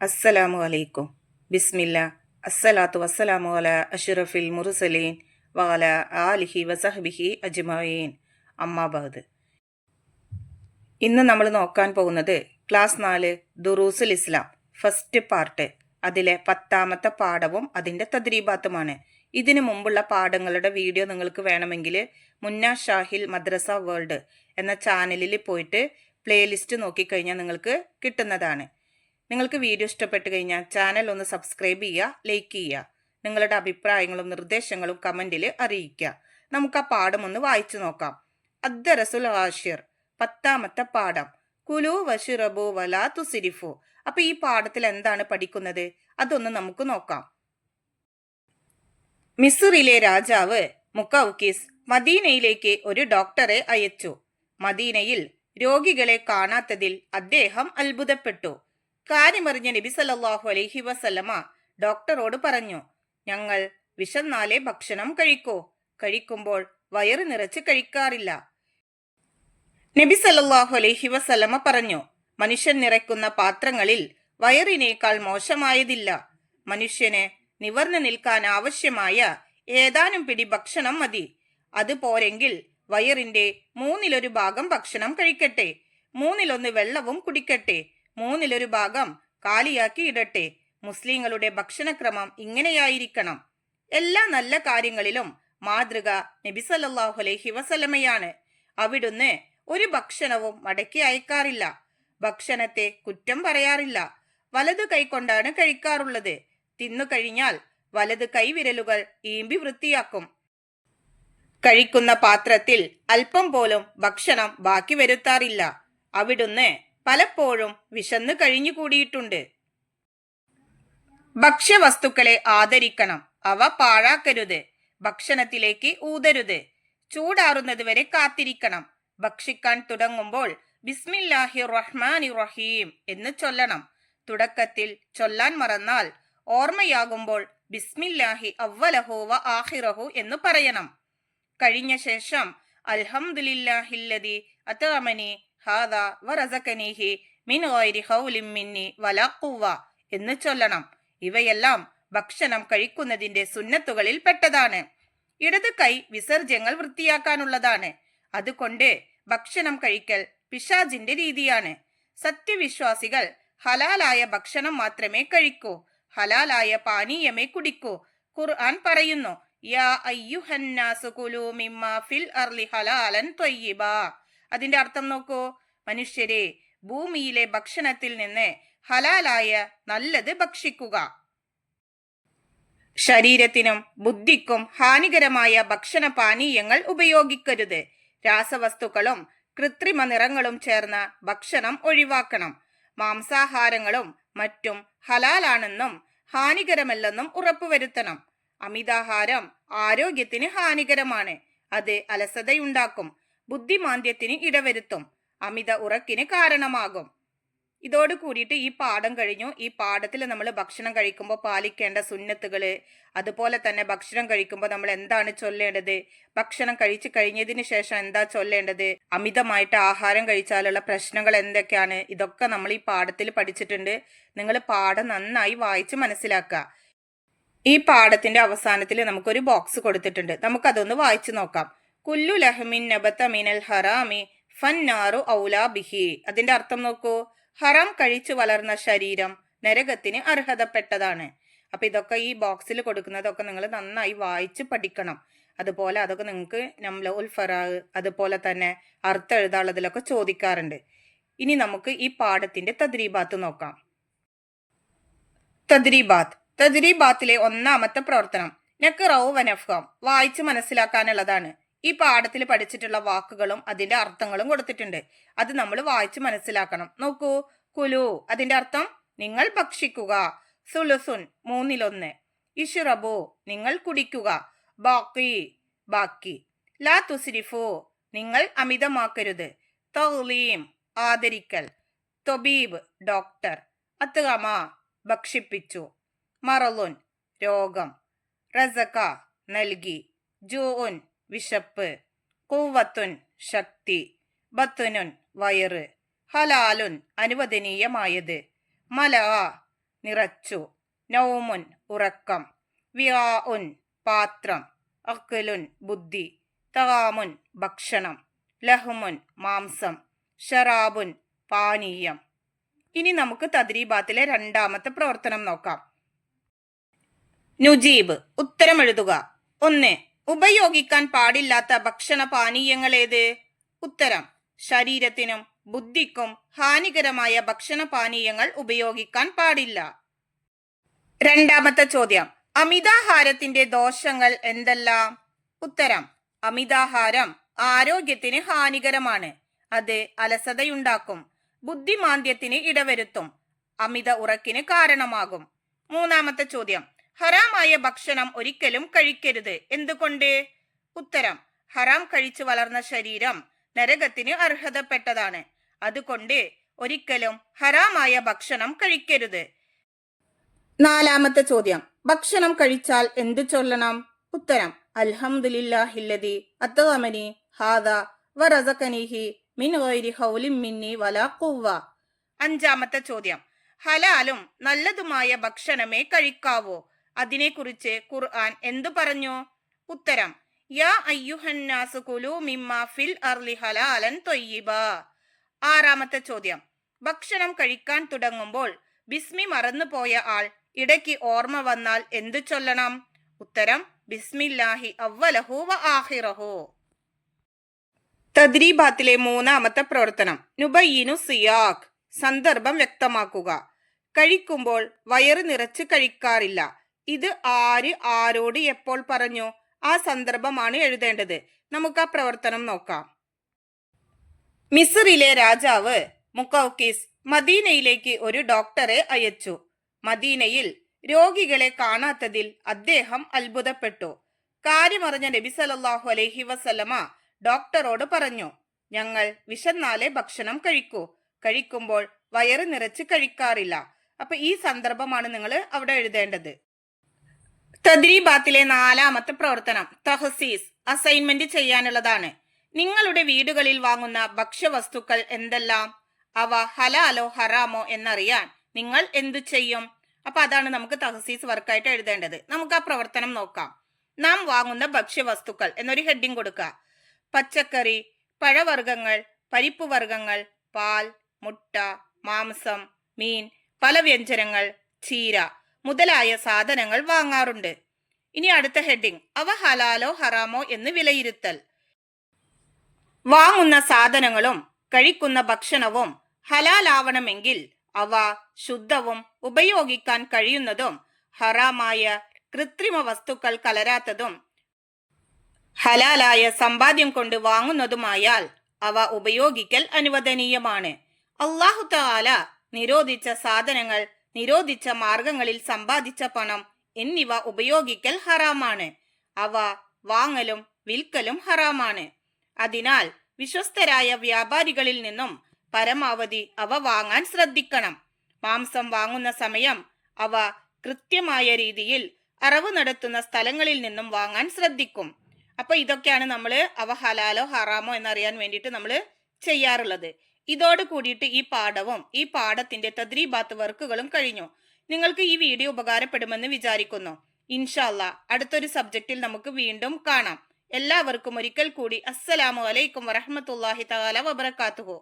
അസ്സലാമു അലൈക്കും. ബിസ്മില്ല. അസ്സലാത്തു വസ്സലാമു അല അഷ്റഫിൽ മുർസലീൻ വഅല ആലിഹി വസഹ്ബിഹി അജ്മഈൻ. അമ്മാബാദ്. ഇന്ന് നമ്മൾ നോക്കാൻ പോകുന്നത് ക്ലാസ് 4 ദുറൂസുൽ ഇസ്ലാം ഫസ്റ്റ് പാർട്ട്, അതിലെ 10ാമത്തെ പാഠവും അതിൻ്റെ തദ്രീബാത്തുമാണ്. ഇതിനു മുമ്പുള്ള പാഠങ്ങളുടെ വീഡിയോ നിങ്ങൾക്ക് വേണമെങ്കിൽ മുന്ന ഷാഹിൽ മദ്രസ വേൾഡ് എന്ന ചാനലിൽ പോയിട്ട് പ്ലേലിസ്റ്റ് നോക്കിക്കഴിഞ്ഞാൽ നിങ്ങൾക്ക് കിട്ടുന്നതാണ്. നിങ്ങൾക്ക് വീഡിയോ ഇഷ്ടപ്പെട്ട് കഴിഞ്ഞാൽ ചാനൽ ഒന്ന് സബ്സ്ക്രൈബ് ചെയ്യുക, ലൈക്ക് ചെയ്യുക. നിങ്ങളുടെ അഭിപ്രായങ്ങളും നിർദ്ദേശങ്ങളും കമൻറ്റിൽ അറിയിക്കുക. നമുക്ക് ആ പാഠം ഒന്ന് വായിച്ചു നോക്കാം. അദ്ദറസുൽ ആഷിർ, 10ാമത്തെ പാഠം. കുലു വഷിറബു വലാ തുസിരിഫു. അപ്പൊ ഈ പാഠത്തിൽ എന്താണ് പഠിക്കുന്നത് അതൊന്ന് നമുക്ക് നോക്കാം. മിസ്റിലെ രാജാവ് മുക്കൗക്കിസ് മദീനയിലേക്ക് ഒരു ഡോക്ടറെ അയച്ചു. മദീനയിൽ രോഗികളെ കാണാത്തതിൽ അദ്ദേഹം അത്ഭുതപ്പെട്ടു. കാര്യമറിഞ്ഞ നബി സല്ലല്ലാഹു അലൈഹി വസല്ലമ ഡോക്ടറോട് പറഞ്ഞു, ഞങ്ങൾ വിശന്നാലേ ഭക്ഷണം കഴിക്കൂ, കഴിക്കുമ്പോൾ വയറ് നിറച്ച് കഴിക്കാറില്ല. നബി സല്ലല്ലാഹു അലൈഹി വസല്ലമ പറഞ്ഞു, മനുഷ്യൻ നിറയ്ക്കുന്ന പാത്രങ്ങളിൽ വയറിനേക്കാൾ മോശമായതില്ല. മനുഷ്യന് നിവർന്നു നിൽക്കാൻ ആവശ്യമായ ഏതാനും പിടി ഭക്ഷണം മതി. അത് പോരെങ്കിൽ വയറിന്റെ 1/3 ഭാഗം ഭക്ഷണം കഴിക്കട്ടെ, 1/3 വെള്ളവും കുടിക്കട്ടെ, 1/3 ഭാഗം കാലിയാക്കി ഇടട്ടെ. മുസ്ലിങ്ങളുടെ ഭക്ഷണക്രമം ഇങ്ങനെയായിരിക്കണം. എല്ലാ നല്ല കാര്യങ്ങളിലും മാതൃക നബി സല്ലല്ലാഹു അലൈഹി വസല്ലമയാണ്. അവിടുന്ന് ഒരു ഭക്ഷണവും മടക്കി അയക്കാറില്ല, ഭക്ഷണത്തെ കുറ്റം പറയാറില്ല. വലതു കൈകൊണ്ടാണ് കഴിക്കാറുള്ളത്. തിന്നു കഴിഞ്ഞാൽ വലത് കൈവിരലുകൾ ഈമ്പി വൃത്തിയാക്കും. കഴിക്കുന്ന പാത്രത്തിൽ അല്പം പോലും ഭക്ഷണം ബാക്കി വരുത്താറില്ല. അവിടുന്ന് പലപ്പോഴും വിശന്ന് കഴിഞ്ഞുകൂടിയിട്ടുണ്ട്. ഭക്ഷ്യവസ്തുക്കളെ ആദരിക്കണം, അവ പാഴാക്കരുത്. ഭക്ഷണത്തിലേക്ക് ഊതരുത്. ചൂടാറുന്നത് വരെ കാത്തിരിക്കണം. ഭക്ഷിക്കാൻ തുടങ്ങുമ്പോൾ ബിസ്മില്ലാഹിർ റഹ്മാനിർ റഹീം എന്ന് ചൊല്ലണം. തുടക്കത്തിൽ ചൊല്ലാൻ മറന്നാൽ ഓർമ്മയാകുമ്പോൾ ബിസ്മില്ലാഹി അവ്വലഹു വ ആഖിറഹു എന്ന് പറയണം. കഴിഞ്ഞ ശേഷം അൽഹംദുലില്ലാഹില്ലദി അത്അമനി ഹാദാ വറസഖനിഹി മിൻ ഗൈരി ഖൗലിൻ മിന്നി വലാ ഖുവ്വ എന്ന് ചൊല്ലണം. ഇവയെല്ലാം ഭക്ഷണം കഴിക്കുന്നതിന്റെ സുന്നത്തുകളിൽ പെട്ടതാണ്. ഇടത് കൈ വിസർജ്യങ്ങൾ വൃത്തിയാക്കാനുള്ളതാണ്. അതുകൊണ്ട് ഭക്ഷണം കഴിക്കൽ പിശാചിന്റെ രീതിയാണ്. സത്യവിശ്വാസികൾ ഹലാലായ ഭക്ഷണം മാത്രമേ കഴിക്കൂ, ഹലാലായ പാനീയമേ കുടിക്കൂ. ഖുർആൻ പറയുന്നു, യാ അയ്യുഹന്നാസു കുലൂ മിമ്മാ ഫിൽ അർളി ഹലാലൻ ത്വയ്യിബാ. അതിന്റെ അർത്ഥം നോക്കൂ, മനുഷ്യരെ, ഭൂമിയിലെ ഭക്ഷണത്തിൽ നിന്ന് ഹലാലായ നല്ലത് ഭക്ഷിക്കുക. ശരീരത്തിനും ബുദ്ധിക്കും ഹാനികരമായ ഭക്ഷണ പാനീയങ്ങൾ ഉപയോഗിക്കരുത്. രാസവസ്തുക്കളും കൃത്രിമ നിറങ്ങളും ചേർന്ന ഭക്ഷണം ഒഴിവാക്കണം. മാംസാഹാരങ്ങളും മറ്റും ഹലാലാണെന്നും ഹാനികരമല്ലെന്നും ഉറപ്പുവരുത്തണം. അമിതാഹാരം ആരോഗ്യത്തിന് ഹാനികരമാണ്. അത് അലസതയുണ്ടാക്കും, ബുദ്ധിമാന്ദ്യത്തിന് ഇടവരുത്തും, അമിത ഉറക്കിന് കാരണമാകും. ഇതോട് കൂടിയിട്ട് ഈ പാഠം കഴിഞ്ഞു. ഈ പാഠത്തിൽ നമ്മൾ ഭക്ഷണം കഴിക്കുമ്പോൾ പാലിക്കേണ്ട സുന്നത്തുകള്, അതുപോലെ തന്നെ ഭക്ഷണം കഴിക്കുമ്പോൾ നമ്മൾ എന്താണ് ചൊല്ലേണ്ടത്, ഭക്ഷണം കഴിച്ചു കഴിഞ്ഞതിന് ശേഷം എന്താ ചൊല്ലേണ്ടത്, അമിതമായിട്ട് ആഹാരം കഴിച്ചാലുള്ള പ്രശ്നങ്ങൾ എന്തൊക്കെയാണ്, ഇതൊക്കെ നമ്മൾ ഈ പാഠത്തിൽ പഠിച്ചിട്ടുണ്ട്. നിങ്ങൾ പാഠം നന്നായി വായിച്ച് മനസ്സിലാക്കുക. ഈ പാഠത്തിന്റെ അവസാനത്തിൽ നമുക്കൊരു ബോക്സ് കൊടുത്തിട്ടുണ്ട്, നമുക്കതൊന്ന് വായിച്ചു നോക്കാം. കുല്ലു ലഹ്മിൻ നബത മിനൽ ഹറാമി ഫന്നാറു ഔലാ ബിഹി. അതിന്റെ അർത്ഥം നോക്കൂ, ഹറാം കഴിച്ചു വളർന്ന ശരീരം നരകത്തിന് അർഹതപ്പെട്ടതാണ്. അപ്പൊ ഇതൊക്കെ ഈ ബോക്സിൽ കൊടുക്കുന്നതൊക്കെ നിങ്ങൾ നന്നായി വായിച്ച് പഠിക്കണം. അതുപോലെ അതൊക്കെ നിങ്ങൾക്ക് നംലഉൽ ഫറാഹ്, അതുപോലെ തന്നെ അർത്ഥം എഴുതാനുള്ളതിലൊക്കെ ചോദിക്കാറുണ്ട്. ഇനി നമുക്ക് ഈ പാഠത്തിന്റെ തദ്രീബാത്ത് നോക്കാം. തദ്രീബാത്തിലെ 1ാമത്തെ പ്രവർത്തനം നഖ്റഉ വനഫ്ഹം, വായിച്ച് മനസ്സിലാക്കാനുള്ളതാണ്. ഈ പാഠത്തിൽ പഠിച്ചിട്ടുള്ള വാക്കുകളും അതിന്റെ അർത്ഥങ്ങളും കൊടുത്തിട്ടുണ്ട്. അത് നമ്മൾ വായിച്ച് മനസ്സിലാക്കണം. നോക്കൂ, കുലു അതിന്റെ അർത്ഥം നിങ്ങൾ ഭക്ഷിക്കുക. സുലുസുൻ 1/3. ഇഷ്റബു നിങ്ങൾ കുടിക്കുക. ബാക്കി ബാക്കി. ലാ തുസ്രിഫു നിങ്ങൾ അമിതമാക്കരുത്. തഗ്ലീം ആദരിക്കൽ. തൊബീബ് ഡോക്ടർ. അത്ഗമ ഭക്ഷിപ്പിച്ചു. മറലുൻ രോഗം. റസക നൽകി. ജൂഉൻ വിശപ്പ്. ഖുവ്വത്തുൻ ശക്തി. ബത്തുനുൻ വയറ്. ഹലാലുൻ അനുവദനീയമായത്. മലഅ നിറച്ചു. നൗമുൻ ഉറക്കം. വിആഉൻ പാത്രം. അഖ്ലുൻ ബുദ്ധി. തആമുൻ ഭക്ഷണം. ലഹ്മുൻ മാംസം. ഷറാബുൻ പാനീയം. ഇനി നമുക്ക് തദ്രീബാത്തിലെ രണ്ടാമത്തെ പ്രവർത്തനം നോക്കാം. നുജീബ് ഉത്തരം എഴുതുക. 1. ഉപയോഗിക്കാൻ പാടില്ലാത്ത ഭക്ഷണ പാനീയങ്ങൾ ഏത്? ഉത്തരം ശരീരത്തിനും ബുദ്ധിക്കും ഹാനികരമായ ഭക്ഷണ പാനീയങ്ങൾ ഉപയോഗിക്കാൻ പാടില്ല. രണ്ടാമത്തെ ചോദ്യം, അമിതാഹാരത്തിന്റെ ദോഷങ്ങൾ എന്തെല്ലാം? ഉത്തരം അമിതാഹാരം ആരോഗ്യത്തിന് ഹാനികരമാണ്. അത് അലസതയുണ്ടാക്കും, ബുദ്ധിമാന്ദ്യത്തിന് ഇടവരുത്തും, അമിത ഉറക്കിന് കാരണമാകും. മൂന്നാമത്തെ ചോദ്യം, ഹറാമായ ഭക്ഷണം ഒരിക്കലും കഴിക്കരുത്. എന്തുകൊണ്ട്? ഉത്തരം ഹറാം കഴിച്ചു വളർന്ന ശരീരം നരകത്തിന് അർഹതപ്പെട്ടതാണ്. അതുകൊണ്ട് ഒരിക്കലും ഹറാമായ ഭക്ഷണം കഴിക്കരുത്. നാലാമത്തെ ചോദ്യം, ഭക്ഷണം കഴിച്ചാൽ എന്തു ചൊല്ലണം? ഉത്തരം അൽഹംദുലില്ലാഹില്ലദി അത്അമനി ഹാദാ വറസഖനിഹി മിൻ ഗൈരി ഹൗലിൻ മിന്നി വലാ ഖുവ്വ. അഞ്ചാമത്തെ ചോദ്യം, ഹലാലും നല്ലതുമായ ഭക്ഷണമേ കഴിക്കാവൂ. അതിനെക്കുറിച്ച് ഖുർആൻ എന്തു പറഞ്ഞു? ഉത്തരം യാ അയ്യുഹന്നാസു കുലൂ മിമ്മാ ഫിൽ അർളി ഹലാലൻ ത്വയ്യിബാ. ആറാമത്തെ ചോദ്യം, ഭക്ഷണം കഴിക്കാൻ തുടങ്ങുമ്പോൾ ബിസ്മി മറന്നുപോയ ആൾ ഇടയ്ക്ക് ഓർമ്മ വന്നാൽ എന്തു ചൊല്ലണം? ഉത്തരം ബിസ്മില്ലാഹി അവ്വലഹു വ ആഖിറഹു. തദ്രീബാത്തിലെ മൂന്നാമത്തെ പ്രവർത്തനം, നുബയ്യിനു സിയാഖ് സന്ദർഭം വ്യക്തമാക്കുക. കഴിക്കുമ്പോൾ വയറ് നിറച്ച് കഴിക്കാറില്ല. ഇത് ആര് ആരോട് എപ്പോൾ പറഞ്ഞു? ആ സന്ദർഭമാണ് എഴുതേണ്ടത്. നമുക്ക് ആ പ്രവർത്തനം നോക്കാം. മിസ്റിലെ രാജാവ് മുഖൌഖിസ് മദീനയിലേക്ക് ഒരു ഡോക്ടറെ അയച്ചു. മദീനയിൽ രോഗികളെ കാണാത്തതിൽ അദ്ദേഹം അത്ഭുതപ്പെട്ടു. കാര്യമറിഞ്ഞ നബി സല്ലല്ലാഹു അലൈഹി വസല്ലമ ഡോക്ടറോട് പറഞ്ഞു, ഞങ്ങൾ വിശന്നാലേ ഭക്ഷണം കഴിക്കൂ, കഴിക്കുമ്പോൾ വയറ് നിറച്ച് കഴിക്കാറില്ല. അപ്പൊ ഈ സന്ദർഭമാണ് നിങ്ങൾ അവിടെ എഴുതേണ്ടത്. തദ്രീബാത്തിലെ നാലാമത്തെ പ്രവർത്തനം, തഹ്സീസ് അസൈൻമെന്റ് ചെയ്യാനുള്ളതാണ്. നിങ്ങളുടെ വീടുകളിൽ വാങ്ങുന്ന ഭക്ഷ്യവസ്തുക്കൾ എന്തെല്ലാം? അവ ഹലാലോ ഹറാമോ എന്നറിയാൻ നിങ്ങൾ എന്തു ചെയ്യും? അപ്പൊ അതാണ് നമുക്ക് തഹ്സീസ് വർക്കായിട്ട് എഴുതേണ്ടത്. നമുക്ക് ആ പ്രവർത്തനം നോക്കാം. നാം വാങ്ങുന്ന ഭക്ഷ്യവസ്തുക്കൾ എന്നൊരു ഹെഡിങ് കൊടുക്കുക. പച്ചക്കറി, പഴവർഗ്ഗങ്ങൾ, പരിപ്പ് വർഗ്ഗങ്ങൾ, പാൽ, മുട്ട, മാംസം, മീൻ, പലവ്യഞ്ജനങ്ങൾ, ചീര മുതലായ സാധനങ്ങൾ വാങ്ങാറുണ്ട്. ഇനി അടുത്ത ഹെഡിങ്, അവ ഹലാലോ ഹറാമോ എന്ന് വിലയിരുത്തൽ. വാങ്ങുന്ന സാധനങ്ങളും കഴിക്കുന്ന ഭക്ഷണവും ഹലാലാവണമെങ്കിൽ അവ ശുദ്ധവും ഉപയോഗിക്കാൻ കഴിയുന്നതും ഹറാമായ കൃത്രിമ വസ്തുക്കൾ കലരാത്തതും ഹലാലായ സമ്പാദ്യം കൊണ്ട് വാങ്ങുന്നതുമായാൽ അവ ഉപയോഗിക്കൽ അനുവദനീയമാണ്. അല്ലാഹു തആല നിരോധിച്ച സാധനങ്ങൾ, നിരോധിച്ച മാർഗങ്ങളിൽ സമ്പാദിച്ച പണം എന്നിവ ഉപയോഗിക്കൽ ഹറാമാണ്. അവ വാങ്ങലും വിൽക്കലും ഹറാമാണ്. അതിനാൽ വിശ്വസ്തരായ വ്യാപാരികളിൽ നിന്നും പരമാവധി അവ വാങ്ങാൻ ശ്രദ്ധിക്കണം. മാംസം വാങ്ങുന്ന സമയം അവ കൃത്യമായ രീതിയിൽ അറവ് നടത്തുന്ന സ്ഥലങ്ങളിൽ നിന്നും വാങ്ങാൻ ശ്രദ്ധിക്കും. അപ്പൊ ഇതൊക്കെയാണ് നമ്മൾ അവ ഹലാലോ ഹറാമോ എന്നറിയാൻ വേണ്ടിയിട്ട് നമ്മൾ ചെയ്യാറുള്ളത്. ഇതോട് കൂടിയിട്ട് ഈ പാഠവും ഈ പാഠത്തിന്റെ തദ്രീബാത്ത് വർക്കുകളും കഴിഞ്ഞു. നിങ്ങൾക്ക് ഈ വീഡിയോ ഉപകാരപ്പെടുമെന്ന് വിചാരിക്കുന്നു. ഇൻഷാ അല്ലാഹ് അടുത്തൊരു സബ്ജക്റ്റിൽ നമുക്ക് വീണ്ടും കാണാം. എല്ലാവർക്കും ഒരിക്കൽ കൂടി അസ്സലാമു അലൈക്കും വറഹ്മത്തുള്ളാഹി തആല വബറകാതുഹു.